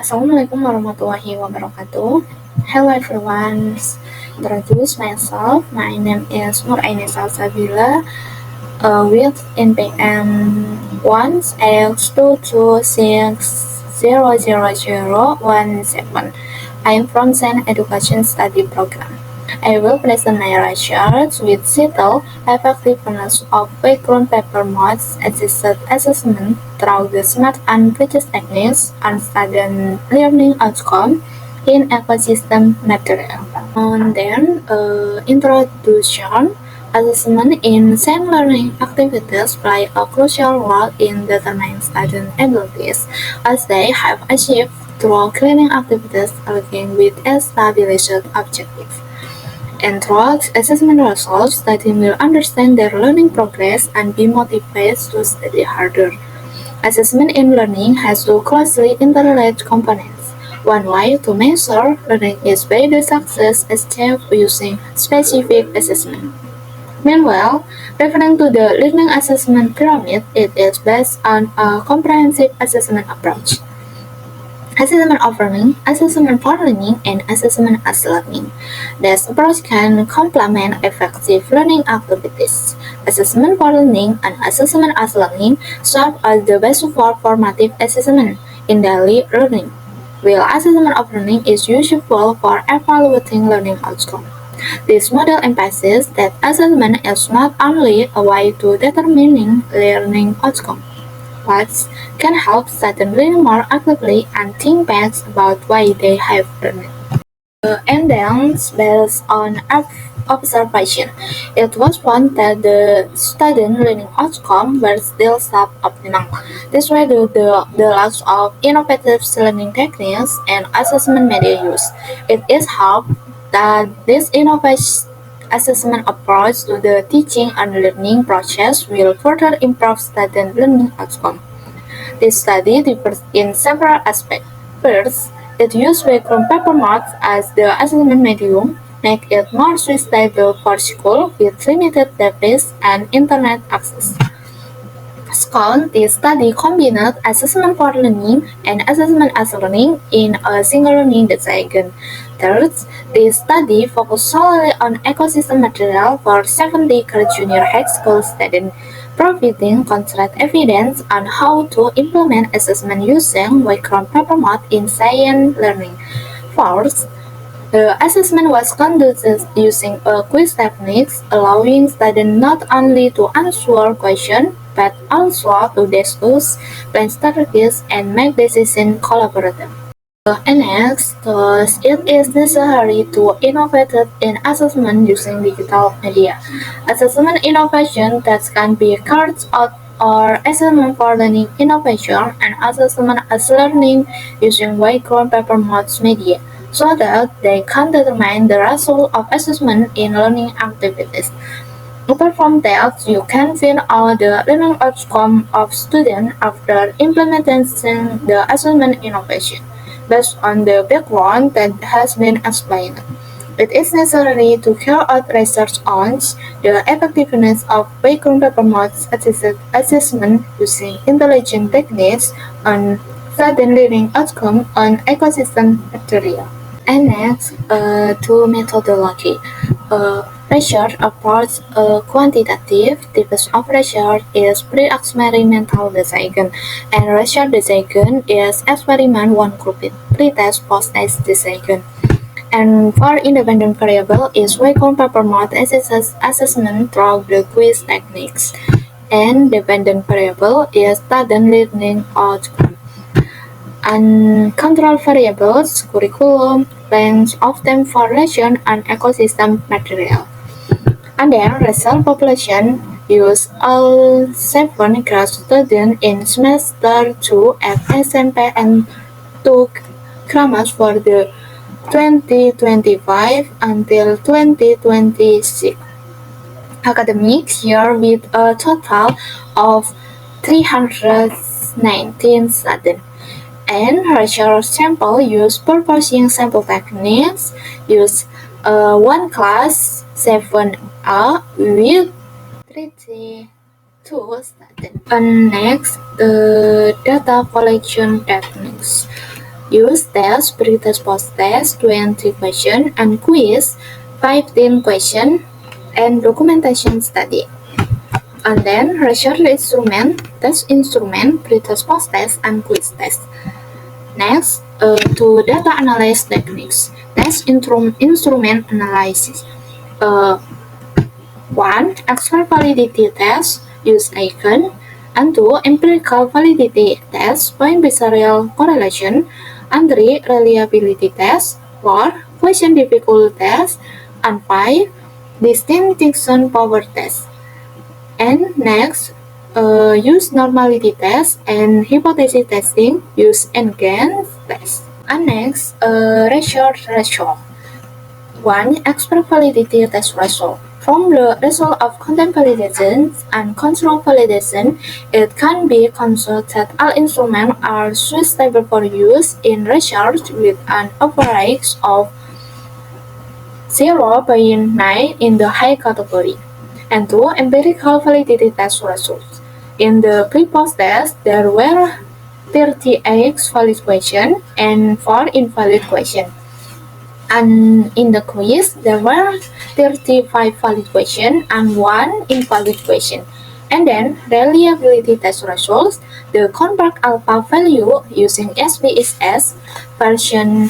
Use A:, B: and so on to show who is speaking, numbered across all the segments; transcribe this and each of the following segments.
A: Assalamualaikum warahmatullahi wabarakatuh. Hello everyone. Introduce myself. My name is Nur Aini Salsabila with NPM 1X226000017. I am from Sen Education Study Program. I will present my research with title Effectiveness of Background Paper Modes Assessment through the Smart and Bridges Techniques and Student Learning Outcome in Ecosystem Material. And then, introduction. Assessment in SEN learning activities play a crucial role in determining student abilities, as they have achieved through cleaning activities aligning with established objectives. And through assessment results, students will understand their learning progress and be motivated to study harder. Assessment in learning has two closely interrelated components. One way to measure learning is by the success achieved using specific assessment. Meanwhile, referring to the learning assessment pyramid, it is based on a comprehensive assessment approach. Assessment of learning, assessment for learning, and assessment as learning. This approach can complement effective learning activities. Assessment for learning and assessment as learning serve as the basis for formative assessment in daily learning, while assessment of learning is useful for evaluating learning outcomes. This model emphasizes that assessment is not only a way to determining learning outcome, but can help students learn more actively and think back about why they have learned. And then, based on observation, it was found that the student learning outcomes were still suboptimal. This was due to the lack of innovative learning techniques and assessment media use. It is hoped that this innovative assessment approach to the teaching and learning process will further improve student learning outcomes. This study differs in several aspects. First, it used background paper modes as the assessment medium, make it more suitable for schools with limited device and internet access. Second, this study combined assessment for learning and assessment as learning in a single learning design. Third, this study focused solely on ecosystem material for 70 junior high school students, providing concrete evidence on how to implement assessment using background paper mode in science learning. Fourth, the assessment was conducted using a quiz techniques, allowing students not only to answer questions but also to discuss, plan strategies, and make decisions collaboratively. And next, thus it is necessary to innovate in assessment using digital media. Assessment innovation that can be cards out or assessment for learning innovation and assessment as learning using background paper modes media so that they can determine the result of assessment in learning activities. Apart from that, you can find out the learning outcome of students after implementing the assessment innovation based on the background that has been explained. It is necessary to carry out research on the effectiveness of background paper modes assessment using intelligent techniques on student learning outcome on ecosystem material. And next, to methodology. Research approach quantitative types of research is pre-experimental design, and research design is experiment one group pre-test post-test design. And for independent variable is background paper mode assessment through the quiz techniques. And dependent variable is student learning outcome. And control variables, curriculum, length of time for lesson, and ecosystem material. And then result population use all 7 grade students in semester 2 at SMP and took crammers for the 2025 until 2026 academic year with a total of 319 students. And research sample use purposing sample techniques use one class 7A with 32 students. And next, the data collection techniques use test, pre-test, post-test, 20 question, and quiz, 15 question, and documentation study. And then research instrument, test instrument, pre-test, post-test, and quiz test. Next, to data analysis techniques, test instrument analysis. 1. Expert validity test, use Eigen, and 2. Empirical validity test, point serial correlation, and 3. Reliability test, 4. Question difficulty test, and 5. Distinction power test. And next, use normality test and hypothesis testing, use Eigen test. And next, research result. 1. Expert validity test result. From the result of content validation and control validation, it can be concluded that all instruments are suitable for use in research with an average of 0.9 in the high category. And 2. Empirical validity test results. In the pre-post test, there were 38 valid questions and 4 invalid questions. And in the quiz, there were 35 valid questions and 1 invalid question. And then, reliability test results, the compact alpha value using SPSS version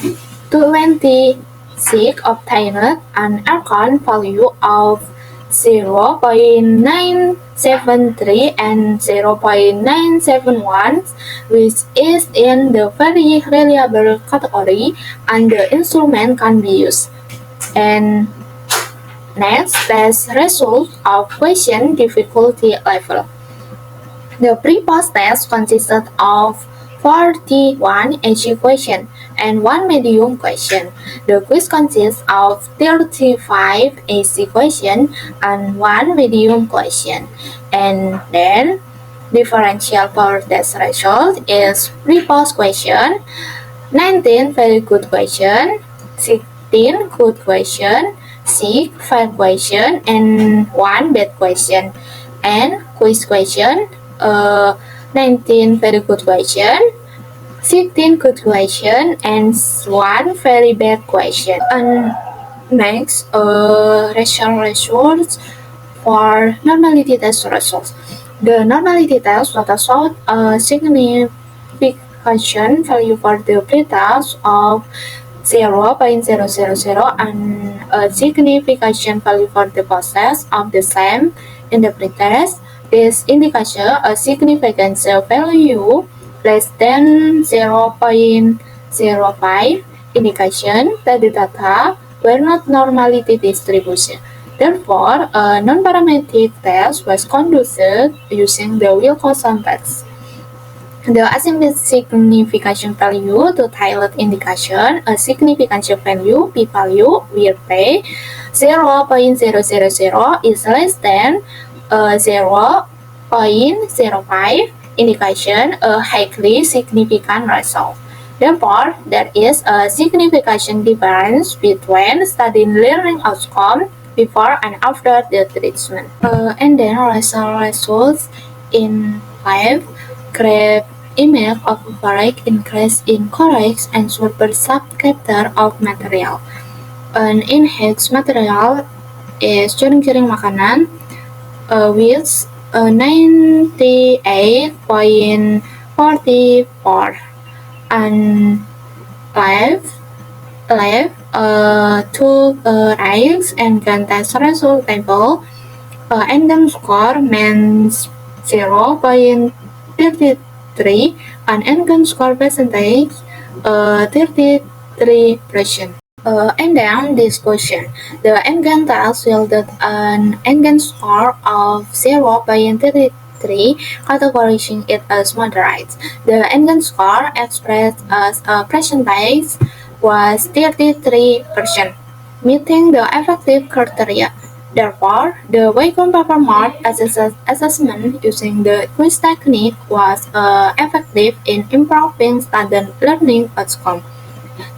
A: 26 obtained an Archon value of 0.973 and 0.971, which is in the very reliable category, and the instrument can be used. And next, test result of question difficulty level. The pre-post test consisted of 41 easy questions and 1 medium question. The quiz consists of 35 easy questions and 1 medium question. And then differential power test result is pre-post question, 19 very good question, 16 good question, 6 fair question, and 1 bad question. And quiz question, 19 very good question, 16 good question, and 1 very bad question. And next, racial results for normality test results. The normality test was showed a signification value for the pretest of 0.000 and a signification value for the post-test of the same in the pretest. This indicates a significance value less than 0.05 indication that the data were not normality distribution. Therefore, a non-parametric test was conducted using the Wilcoxon test. The assumed signification value to tailored indication, a significance value, p-value, where p 0.000 is less than 0.05 indication a highly significant result. Therefore, there is a significant difference between studying learning outcome before and after the treatment. And then results in 5 graph image of average increase in correct answer per subchapter of material. An enhanced material is jaring-jaring makanan with 98.44 and left to right and test result table and then score means 0.33 and Engen score percentage 33%. And then this question. The Engen test yielded an Engen score of 0.33, categorizing it as moderate. The Engen score expressed as a percentage was 33%, meeting the effective criteria. Therefore, the Wacom paper mark assessment using the quiz technique was effective in improving student learning outcome.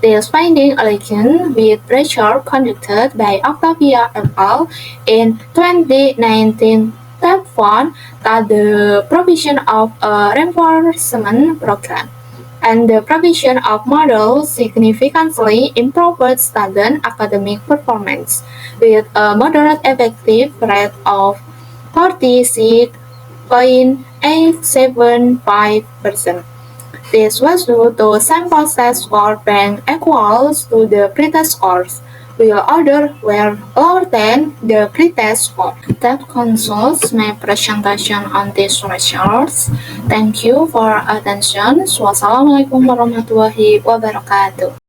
A: This finding aligns with research conducted by Octavia et al. In 2019 that found that the provision of a reinforcement program and the provision of models significantly improved student academic performance, with a moderate effective rate of 46.875%. This was due to sample set score being equal to the pretest scores, while others were lower than the pretest score. That concludes my presentation on these results. Thank you for attention. Wassalamualaikum warahmatullahi wabarakatuh.